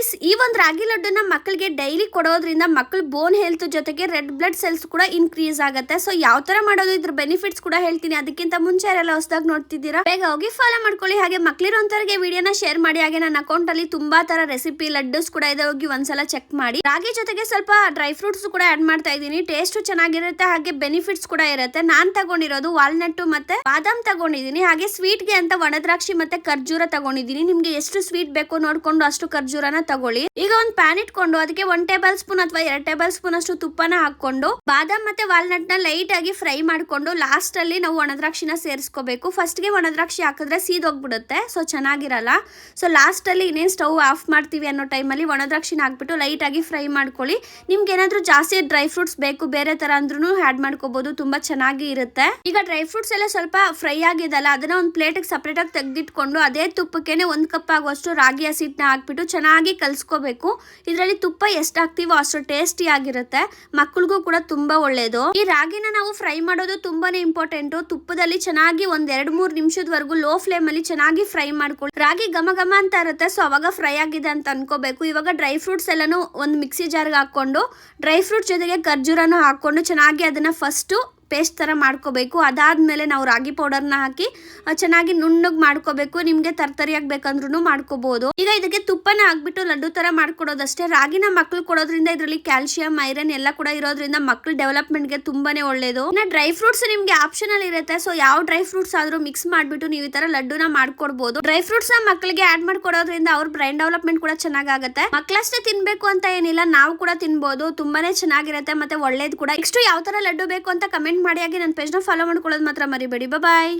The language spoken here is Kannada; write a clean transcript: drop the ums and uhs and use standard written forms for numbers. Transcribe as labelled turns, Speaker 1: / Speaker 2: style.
Speaker 1: ಗೈಸ್, ಈ ಒಂದು ರಾಗಿ ಲಡ್ಡುನ ಮಕ್ಕಳಿಗೆ ಡೈಲಿ ಕೊಡೋದ್ರಿಂದ ಮಕ್ಕಳ ಬೋನ್ ಹೆಲ್ತ್ ಜೊತೆಗೆ ರೆಡ್ ಬ್ಲಡ್ ಸೆಲ್ಸ್ ಕೂಡ ಇನ್ಕ್ರೀಸ್ ಆಗುತ್ತೆ. ಸೊ ಯಾವ ತರ ಮಾಡೋದು, ಇದ್ರ ಬೆನಿಫಿಟ್ಸ್ ಕೂಡ ಹೇಳ್ತೀನಿ. ಅದಕ್ಕಿಂತ ಮುಂಚೆ ಯಾರೆಲ್ಲ ಹೊಸದಾಗಿ ನೋಡ್ತಿದ್ದೀರಾ ಬೇಗ ಹೋಗಿ ಫಾಲೋ ಮಾಡ್ಕೊಳ್ಳಿ. ಹಾಗೆ ಮಕ್ಕಳಿರೋಂತವರಿಗೆ ವಿಡಿಯೋನ ಶೇರ್ ಮಾಡಿ. ಹಾಗೆ ನನ್ನ ಅಕೌಂಟ್ ಅಲ್ಲಿ ತುಂಬಾ ತರ ರೆಸಿಪಿ ಲಡ್ಡೂಸ್ ಕೂಡ ಇದೆ, ಹೋಗಿ ಒಂದ್ಸಲ ಚೆಕ್ ಮಾಡಿ. ರಾಗಿ ಜೊತೆಗೆ ಸ್ವಲ್ಪ ಡ್ರೈ ಫ್ರೂಟ್ಸ್ ಕೂಡ ಆಡ್ ಮಾಡ್ತಾ ಇದ್ದೀನಿ. ಟೇಸ್ಟ್ ಚೆನ್ನಾಗಿರುತ್ತೆ, ಹಾಗೆ ಬೆನಿಫಿಟ್ಸ್ ಕೂಡ ಇರುತ್ತೆ. ನಾನ್ ತಗೊಂಡಿರೋದು ವಾಲ್ನಟ್ ಮತ್ತೆ ಬಾದಾಮ್ ತಗೊಂಡಿದ್ದೀನಿ. ಹಾಗೆ ಸ್ವೀಟ್ ಗೆ ಅಂತ ಒಣದ್ರಾಕ್ಷಿ ಮತ್ತೆ ಖರ್ಜೂರ ತಗೊಂಡಿದ್ದೀನಿ. ನಿಮ್ಗೆ ಎಷ್ಟು ಸ್ವೀಟ್ ಬೇಕೋ ನೋಡ್ಕೊಂಡು ಅಷ್ಟು ಖರ್ಜೂರನ ತಗೊಳ್ಳಿ. ಈಗ ಒಂದು ಪ್ಯಾನ್ ಇಟ್ಕೊಂಡು ಅದಕ್ಕೆ 1 ಟೇಬಲ್ ಸ್ಪೂನ್ ಅಥವಾ 2 ಟೇಬಲ್ ಸ್ಪೂನ್ ಅಷ್ಟು ತುಪ್ಪನ ಹಾಕೊಂಡು ಬಾದಾಮ್ ಮತ್ತೆ ವಾಲ್ನಟ್ ನ ಲೈಟ್ ಆಗಿ ಫ್ರೈ ಮಾಡ್ಕೊಂಡು ಲಾಸ್ಟ್ ಅಲ್ಲಿ ನಾವು ಒಣದ್ರಾಕ್ಷಿನ ಸೇರಿಸ್ಕೋಬೇಕು. ಫಸ್ಟ್ ಗೆ ಒಣದ್ರಾಕ್ಷಿ ಹಾಕಿದ್ರೆ ಸೀದೋಗ್ಬಿಡುತ್ತೆ, ಸೊ ಚೆನ್ನಾಗಿರಲ್ಲ. ಸೊ ಲಾಸ್ಟ್ ಅಲ್ಲಿ ಇನ್ನೇನು ಸ್ಟವ್ ಆಫ್ ಮಾಡ್ತೀವಿ ಅನ್ನೋ ಟೈಮಲ್ಲಿ ಒಣದ್ರಾಕ್ಷಿನ ಹಾಕ್ಬಿಟ್ಟು ಲೈಟ್ ಆಗಿ ಫ್ರೈ ಮಾಡ್ಕೊಳ್ಳಿ. ನಿಮ್ಗೆ ಏನಾದ್ರೂ ಜಾಸ್ತಿ ಡ್ರೈ ಫ್ರೂಟ್ಸ್ ಬೇಕು ಬೇರೆ ತರ ಅಂದ್ರೂ ಆಡ್ ಮಾಡ್ಕೋಬಹುದು, ತುಂಬಾ ಚೆನ್ನಾಗಿ ಇರುತ್ತೆ. ಈಗ ಡ್ರೈ ಫ್ರೂಟ್ಸ್ ಎಲ್ಲ ಸ್ವಲ್ಪ ಫ್ರೈ ಆಗಿದಲ್ಲ, ಅದನ್ನ ಒಂದು ಪ್ಲೇಟ್ ಸಪರೇಟ್ ಆಗಿ ತೆಗೆದಿಟ್ಕೊಂಡು ಅದೇ ತುಪ್ಪಕ್ಕೆ 1 ಕಪ್ ಆಗುವಷ್ಟು ರಾಗಿ ಹಸಿಟ್ಟನ್ನ ಹಾಕ್ಬಿಟ್ಟು ಚೆನ್ನಾಗಿ ಕಲ್ಸ್ಕೋಬೇಕು. ಇದರಲ್ಲಿ ತುಪ್ಪ ಎಷ್ಟು ಹಾಕ್ತಿವೋ ಅಷ್ಟು ಟೇಸ್ಟಿ ಆಗಿರುತ್ತೆ, ಮಕ್ಕಳಿಗೂ ಕೂಡ ತುಂಬಾ ಒಳ್ಳೇದು. ಈ ರಾಗಿನ ನಾವು ಫ್ರೈ ಮಾಡೋದು ತುಂಬಾನೇ ಇಂಪಾರ್ಟೆಂಟ್. ತುಪ್ಪದಲ್ಲಿ ಚೆನ್ನಾಗಿ 1-2-3 ನಿಮಿಷದವರೆಗೂ ಲೋ ಫ್ಲೇಮ್ ಅಲ್ಲಿ ಚೆನ್ನಾಗಿ ಫ್ರೈ ಮಾಡ್ಕೊಳ್ಳಿ. ರಾಗಿ ಘಮ ಘಮ ಅಂತ ಇರುತ್ತೆ, ಸೊ ಅವಾಗ ಫ್ರೈ ಆಗಿದೆ ಅಂತ ಅನ್ಕೋಬೇಕು. ಇವಾಗ ಡ್ರೈ ಫ್ರೂಟ್ಸ್ ಎಲ್ಲಾನು ಒಂದು ಮಿಕ್ಸಿ ಜಾರ್ಗೆ ಹಾಕೊಂಡು ಡ್ರೈ ಫ್ರೂಟ್ಸ್ ಜೊತೆಗೆ ಖರ್ಜೂರನು ಹಾಕೊಂಡು ಚೆನ್ನಾಗಿ ಅದನ್ನ ಫಸ್ಟ್ ಪೇಸ್ಟ್ ತರ ಮಾಡ್ಕೋಬೇಕು. ಅದಾದ್ಮೇಲೆ ನಾವು ರಾಗಿ ಪೌಡರ್ನ ಹಾಕಿ ಚೆನ್ನಾಗಿ ನುಣ್ಣಗೆ ಮಾಡ್ಕೋಬೇಕು. ನಿಮ್ಗೆ ತರ್ತರಿಯಾಗಿ ಬೇಕಂದ್ರೂ ಮಾಡ್ಕೋಬಹುದು. ಈಗ ಇದಕ್ಕೆ ತುಪ್ಪನ ಹಾಕ್ಬಿಟ್ಟು ಲಡ್ಡು ತರ ಮಾಡ್ಕೊಡೋದಷ್ಟೇ. ರಾಗಿನ ಮಕ್ಳು ಕೊಡೋದ್ರಿಂದ ಇದರಲ್ಲಿ ಕ್ಯಾಲ್ಸಿಯಂ, ಐರನ್ ಎಲ್ಲ ಕೂಡ ಇರೋದ್ರಿಂದ ಮಕ್ಳ ಡೆವಲಪ್ಮೆಂಟ್ ಗೆ ತುಂಬಾನೇ ಒಳ್ಳೇದು. ಇನ್ನ ಡ್ರೈ ಫ್ರೂಟ್ಸ್ ನಿಮ್ಗೆ ಆಪ್ಷನಲ್ ಇರುತ್ತೆ, ಸೊ ಯಾವ ಡ್ರೈ ಫ್ರೂಟ್ಸ್ ಆದ್ರೂ ಮಿಕ್ಸ್ ಮಾಡ್ಬಿಟ್ಟು ನೀವು ಈ ತರ ಲಡ್ಡುನ ಮಾಡ್ಕೊಡ್ಬಹುದು. ಡ್ರೈ ಫ್ರೂಟ್ಸ್ ನ ಮಕ್ಕಳಿಗೆ ಆಡ್ ಮಾಡ್ಕೊಡೋದ್ರಿಂದ ಅವ್ರ ಬ್ರೈನ್ ಡೆವಲಪ್ಮೆಂಟ್ ಕೂಡ ಚೆನ್ನಾಗುತ್ತೆ. ಮಕ್ಕಳಷ್ಟೇ ತಿನ್ಬೇಕು ಅಂತ ಏನಿಲ್ಲ, ನಾವು ಕೂಡ ತಿನ್ಬಹುದು. ತುಂಬಾನೇ ಚೆನ್ನಾಗಿರುತ್ತೆ ಮತ್ತೆ ಒಳ್ಳೇದು ಕೂಡ. ನೆಕ್ಸ್ಟ್ ಯಾವ ತರ ಲಡ್ಡು ಬೇಕು ಅಂತ ಕಮೆಂಟ್ ಮಾಡಿ. ಹಾಗೆ ನನ್ನ ಪೇಜ್ ನ ಫಾಲೋ ಮಾಡ್ಕೊಳ್ಳೋದು ಮಾತ್ರ ಮರಿಬೇಡಿ. ಬಾಯ್.